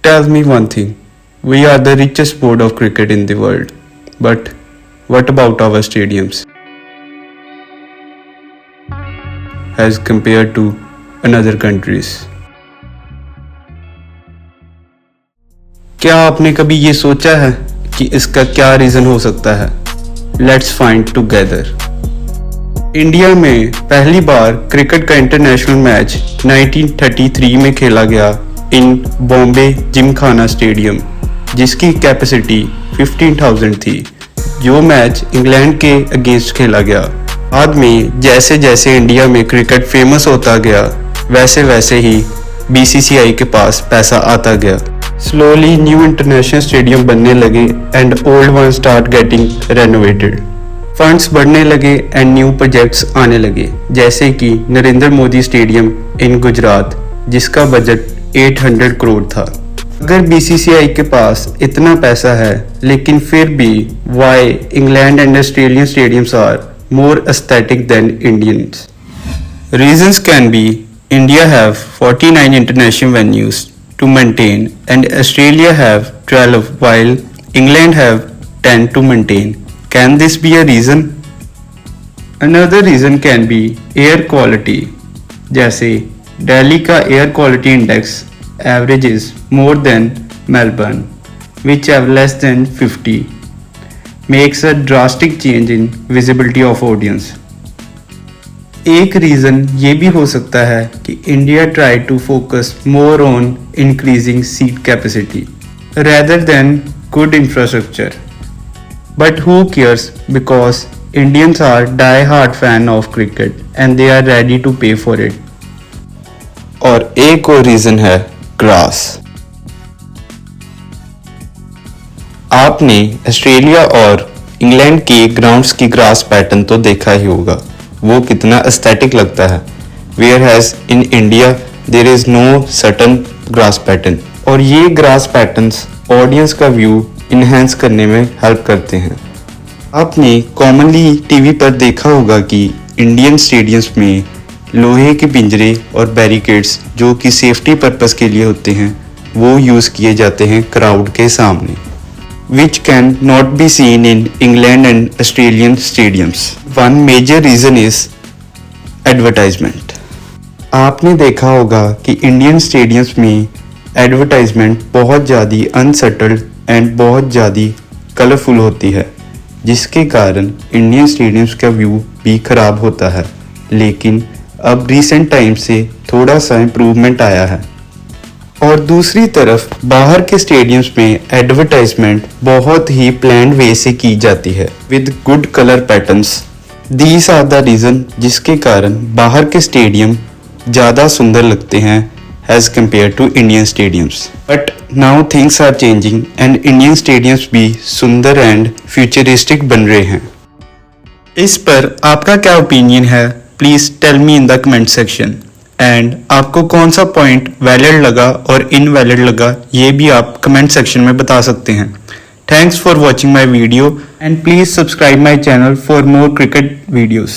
tell me one thing. We are the richest board of cricket in the world. But what about our stadiums? As compared to another countries. क्या आपने कभी ये सोचा है कि इसका क्या रीज़न हो सकता है? Let's find together. इंडिया में पहली बार क्रिकेट का इंटरनेशनल मैच 1933 में खेला गया इन बॉम्बे जिमखाना स्टेडियम, जिसकी कैपेसिटी 15,000 थी। जो मैच इंग्लैंड के अगेंस्ट खेला गया। बाद में जैसे जैसे इंडिया में क्रिकेट फेमस होता गया, वैसे वैसे ही BCCI के पास पैसा आता गया। स्लोली न्यू इंटरनेशनल स्टेडियम बनने लगे and old one start getting renovated. Funds बढ़ने लगे एंड न्यू प्रोजेक्ट्स आने लगे, जैसे कि नरेंद्र मोदी स्टेडियम इन गुजरात, जिसका बजट 800 करोड़ था। अगर BCCI के पास इतना पैसा है, लेकिन फिर भी why England and Australian stadiums are more aesthetic than Indians? Reasons can be India have 49 international venues to maintain and Australia have 12 while England have 10 to maintain. Can this be a reason? Another reason can be air quality. जैसे दिल्ली का air quality index averages more than Melbourne, which have less than 50, makes a drastic change in visibility of audience. एक reason ये भी हो सकता है कि India try to focus more on increasing seat capacity rather than good infrastructure. But who cares, because Indians are die-hard fan of cricket and they are ready to pay for it. और एक और reason है grass. आपने Australia और England के grounds की grass pattern तो देखा ही होगा, वो कितना एस्थेटिक लगता है। Where has in India there is no certain grass pattern, और ये ग्रास पैटर्न्स ऑडियंस का व्यू इन्हेंस करने में हेल्प करते हैं। आपने कॉमनली टीवी पर देखा होगा कि इंडियन स्टेडियम्स में लोहे के पिंजरे और बैरिकेड्स, जो कि सेफ्टी पर्पस के लिए होते हैं, वो यूज़ किए जाते हैं क्राउड के सामने, which can not be seen in England and Australian stadiums. One major reason is advertisement. आपने देखा होगा कि इंडियन स्टेडियम्स में एडवर्टाइजमेंट बहुत ज़्यादा अनसटल्ड एंड बहुत ज़्यादा कलरफुल होती है, जिसके कारण इंडियन स्टेडियम्स का व्यू भी खराब होता है। लेकिन अब रिसेंट टाइम से थोड़ा सा इम्प्रूवमेंट आया है। और दूसरी तरफ बाहर के स्टेडियम्स में एडवर्टाइजमेंट बहुत ही प्लान्ड वे से की जाती है with good colour patterns. These are the reason जिसके कारण बाहर के स्टेडियम ज़्यादा सुंदर लगते हैं as compared to Indian stadiums. But now things are changing and Indian stadiums भी सुंदर एंड फ्यूचरिस्टिक बन रहे हैं। इस पर आपका क्या ओपिनियन है? Please tell me in the comment section. And आपको कौन सा पॉइंट वैलिड लगा और इनवैलिड लगा, ये भी आप कमेंट सेक्शन में बता सकते हैं। Thanks for watching my video and please subscribe my channel for more cricket videos.